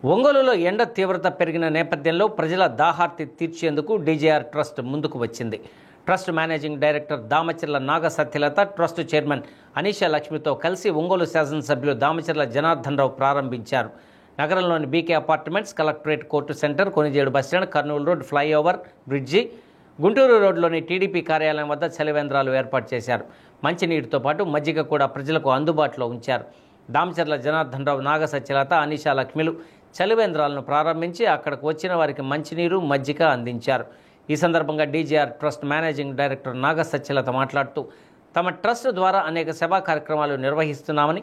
ఒంగోలులో ఎండ తీవ్రత పెరిగిన నేపథ్యంలో ప్రజల దాహార్తి తీర్చేందుకు డీజేఆర్ ట్రస్ట్ ముందుకు వచ్చింది. Trust managing director Damacharla Naga Satyalatha, trust chairman Anisha లక్ష్మితో కలిసి ఒంగోలు శాసనసభ్యులు దామచర్ల జనార్దన్ రావు ప్రారంభించారు. నగరంలోని BK apartments, collectorate court centre, Konijedu bus stand, Kurnool road, flyover bridge, Guntur రోడ్లోని టీడీపీ కార్యాలయం వద్ద చలివేంద్రాలు ఏర్పాటు చేశారు. మంచినీటితో పాటు మజ్జిగ కూడా ప్రజలకు అందుబాటులో ఉంచారు. దామచర్ల జనార్దన్ రావు, నాగ సత్యలత, అనీషా లక్ష్మిలు చలివేంద్రాలను ప్రారంభించి అక్కడికి వచ్చిన వారికి మంచినీరు, మజ్జిగ అందించారు. ఈ సందర్భంగా డీజేఆర్ ట్రస్ట్ మేనేజింగ్ డైరెక్టర్ నాగ సత్యలత మాట్లాడుతూ తమ ట్రస్ట్ ద్వారా అనేక సేవా కార్యక్రమాలు నిర్వహిస్తున్నామని,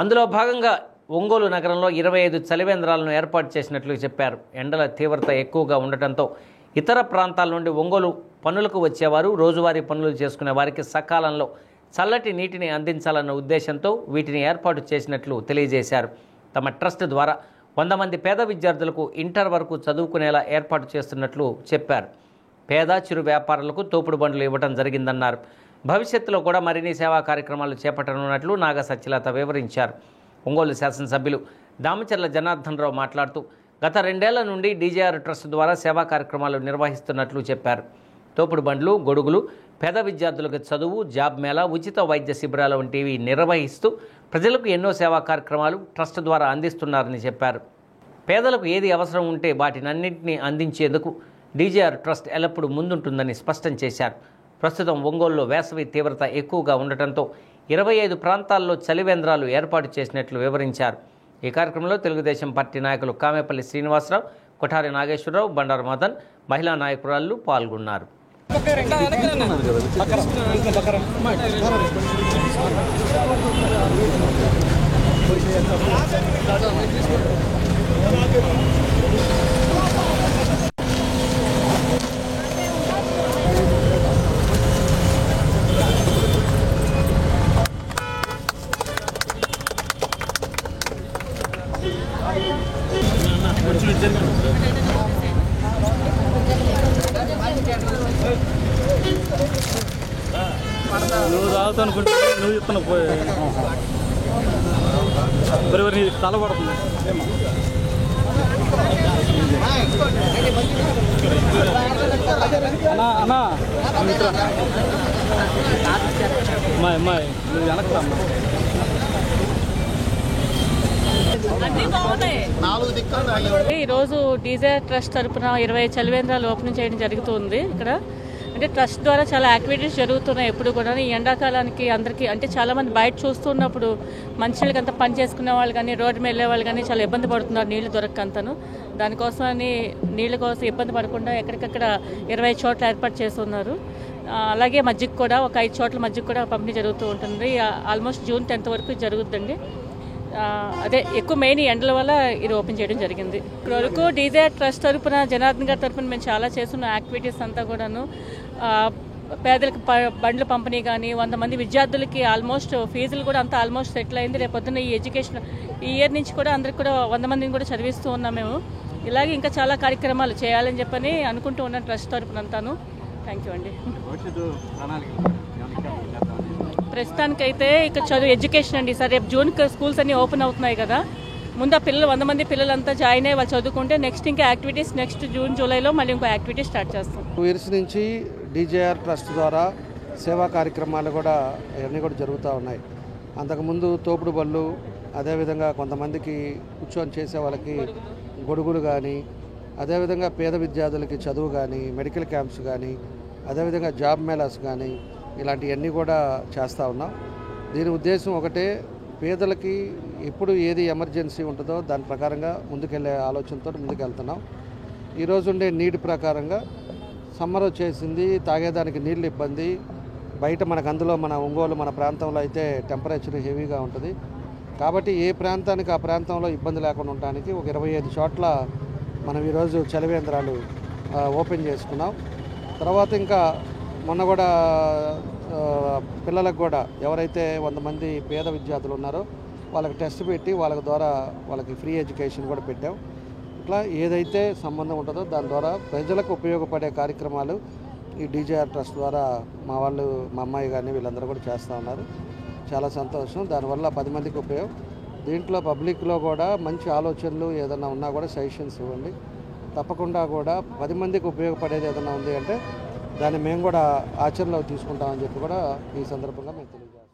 అందులో భాగంగా ఒంగోలు నగరంలో 25 చలివేంద్రాలను ఏర్పాటు చేసినట్లు చెప్పారు. ఎండల తీవ్రత ఎక్కువగా ఉండటంతో ఇతర ప్రాంతాల నుండి ఒంగోలు పనులకు వచ్చేవారు, రోజువారీ పనులు చేసుకునే వారికి సకాలంలో చల్లటి నీటిని అందించాలన్న ఉద్దేశంతో వీటిని ఏర్పాటు చేసినట్లు తెలియజేశారు. తమ ట్రస్ట్ ద్వారా 100 మంది పేద విద్యార్థులకు ఇంటర్ వరకు చదువుకునేలా ఏర్పాటు చేస్తున్నట్లు చెప్పారు. పేద చిరు వ్యాపారులకు తోపుడు బండ్లు ఇవ్వడం జరిగిందన్నారు. భవిష్యత్తులో కూడా మరిన్ని సేవా కార్యక్రమాలు చేపట్టనున్నట్లు నాగ సత్యలత వివరించారు. ఒంగోలు శాసనసభ్యులు దామచర్ల జనార్దన్ రావు మాట్లాడుతూ గత 2 ఏళ్ల నుండి డీజేఆర్ ట్రస్ట్ ద్వారా సేవా కార్యక్రమాలు నిర్వహిస్తున్నట్లు చెప్పారు. తోపుడు బండ్లు, గొడుగులు, పేద విద్యార్థులకు చదువు, జాబ్ మేళా, ఉచిత వైద్య శిబిరాల వంటివి నిర్వహిస్తూ ప్రజలకు ఎన్నో సేవా కార్యక్రమాలు ట్రస్ట్ ద్వారా అందిస్తున్నారని చెప్పారు. పేదలకు ఏది అవసరం ఉంటే వాటినన్నింటినీ అందించేందుకు డీజేఆర్ ట్రస్ట్ ఎల్లప్పుడూ ముందుంటుందని స్పష్టం చేశారు. ప్రస్తుతం ఒంగోలులో వేసవి తీవ్రత ఎక్కువగా ఉండటంతో 25 ప్రాంతాల్లో చలివేంద్రాలు ఏర్పాటు చేసినట్లు వివరించారు. ఈ కార్యక్రమంలో తెలుగుదేశం పార్టీ నాయకులు కామేపల్లి శ్రీనివాసరావు, కొఠారి నాగేశ్వరరావు, బండారు మదన్, మహిళా నాయకురాళ్లు పాల్గొన్నారు. నువ్వు తాగుతా అనుకుంటే నువ్వు చెప్తున్నా పోయి నీ తల పడుతుంది. అన్నా అన్నా అమ్మాయి నువ్వు వెనక్కి అమ్మా. ఈరోజు డీజేఆర్ ట్రస్ట్ తరఫున 20 చలివేంద్రాలు ఓపెన్ చేయడం జరుగుతుంది. ఇక్కడ అంటే ట్రస్ట్ ద్వారా చాలా యాక్టివిటీస్ జరుగుతున్నాయి. ఎప్పుడు కూడా ఈ ఎండాకాలానికి అందరికీ అంటే చాలామంది బయట చూస్తున్నప్పుడు మంచినీళ్ళకి అంతా పని చేసుకునే వాళ్ళు కానీ, రోడ్డు మీద వెళ్ళే వాళ్ళు కానీ చాలా ఇబ్బంది పడుతున్నారు నీళ్లు దొరకంతను. దానికోసమని నీళ్ళ కోసం ఇబ్బంది పడకుండా ఎక్కడికక్కడ 20 చోట్ల ఏర్పాటు చేస్తున్నారు. అలాగే మజ్జిగ కూడా ఒక 5 చోట్ల మజ్జిగ కూడా పంపిణీ జరుగుతూ ఉంటుంది. ఆల్మోస్ట్ జూన్ 10th వరకు జరుగుతుందండి. అదే ఎక్కువ మెయిన్ ఎండల వల్ల ఇది ఓపెన్ చేయడం జరిగింది. ఇప్పుడు వరకు డీజేఆర్ ట్రస్ట్ తరఫున, జనార్దన్ గారి తరఫున మేము చాలా చేస్తున్న యాక్టివిటీస్ అంతా కూడాను పేదలకు బండ్లు పంపిణీ కానీ, 100 మంది విద్యార్థులకి ఆల్మోస్ట్ ఫీజులు కూడా అంతా ఆల్మోస్ట్ సెటిల్ అయింది. రేపొద్దున ఈ ఎడ్యుకేషన్ ఈ ఇయర్ నుంచి కూడా అందరికి కూడా 100 మందిని కూడా చదివిస్తూ ఉన్నాం మేము. ఇలాగే ఇంకా చాలా కార్యక్రమాలు చేయాలని చెప్పని అనుకుంటూ ఉన్నాను ట్రస్ట్ తరఫున అంతాను. థ్యాంక్ యూ అండి. ప్రస్తుతానికైతే ఇక చదువు ఎడ్యుకేషన్ అండి. సార్ రేపు జూన్ స్కూల్స్ అన్నీ ఓపెన్ అవుతున్నాయి కదా, ముందు ఆ పిల్లలు 100 మంది పిల్లలంతా జాయిన్ అయ్యి వాళ్ళు చదువుకుంటే నెక్స్ట్ ఇంకా యాక్టివిటీస్ నెక్స్ట్ జూన్ జూలైలో మళ్ళీ ఇంకో యాక్టివిటీ స్టార్ట్ చేస్తాం. 2 years నుంచి డీజేఆర్ ట్రస్ట్ ద్వారా సేవా కార్యక్రమాలు కూడా ఇవన్నీ కూడా జరుగుతూ ఉన్నాయి. అంతకుముందు తోపుడు బళ్ళు, అదేవిధంగా కొంతమందికి కూర్చొని చేసే వాళ్ళకి గొడుగులు కానీ, అదేవిధంగా పేద విద్యార్థులకి చదువు కానీ, మెడికల్ క్యాంప్స్ కానీ, అదేవిధంగా జాబ్ మేళాస్ కానీ ఇలాంటివన్నీ కూడా చేస్తూ ఉన్నాం. దీని ఉద్దేశం ఒకటే, పేదలకి ఎప్పుడు ఏది ఎమర్జెన్సీ ఉంటుందో దాని ప్రకారంగా ముందుకెళ్ళే ఆలోచనతో ముందుకెళ్తున్నాం. ఈరోజు ఉండే నీటి ప్రకారంగా సమ్మర్ వచ్చేసింది, తాగేదానికి నీళ్ళు ఇబ్బంది. బయట మనకు అందులో మన ఒంగోలు మన ప్రాంతంలో అయితే టెంపరేచర్ హెవీగా ఉంటుంది. కాబట్టి ఏ ప్రాంతానికి ఆ ప్రాంతంలో ఇబ్బంది లేకుండా ఉండడానికి ఒక 25 చోట్ల మనం ఈరోజు చలివేంద్రాలు ఓపెన్ చేసుకున్నాం. తర్వాత ఇంకా మొన్న కూడా పిల్లలకు కూడా ఎవరైతే 100 మంది పేద విద్యార్థులు ఉన్నారో వాళ్ళకి టెస్ట్ పెట్టి వాళ్ళ ద్వారా వాళ్ళకి ఫ్రీ ఎడ్యుకేషన్ కూడా పెట్టాం. ఇట్లా ఏదైతే సంబంధం ఉంటుందో దాని ద్వారా ప్రజలకు ఉపయోగపడే కార్యక్రమాలు ఈ డీజేఆర్ ట్రస్ట్ ద్వారా మా అమ్మాయి కానీ వీళ్ళందరూ కూడా చేస్తూ ఉన్నారు. చాలా సంతోషం. దానివల్ల 10 మందికి ఉపయోగం. దీంట్లో పబ్లిక్లో కూడా మంచి ఆలోచనలు ఏదైనా ఉన్నా కూడా సజెషన్స్ ఇవ్వండి. తప్పకుండా కూడా 10 మందికి ఉపయోగపడేది ఏదైనా ఉంది అంటే దాన్ని మేము కూడా ఆచరణలో తీసుకుంటామని చెప్పి కూడా ఈ సందర్భంగా మేము తెలియజేస్తాం.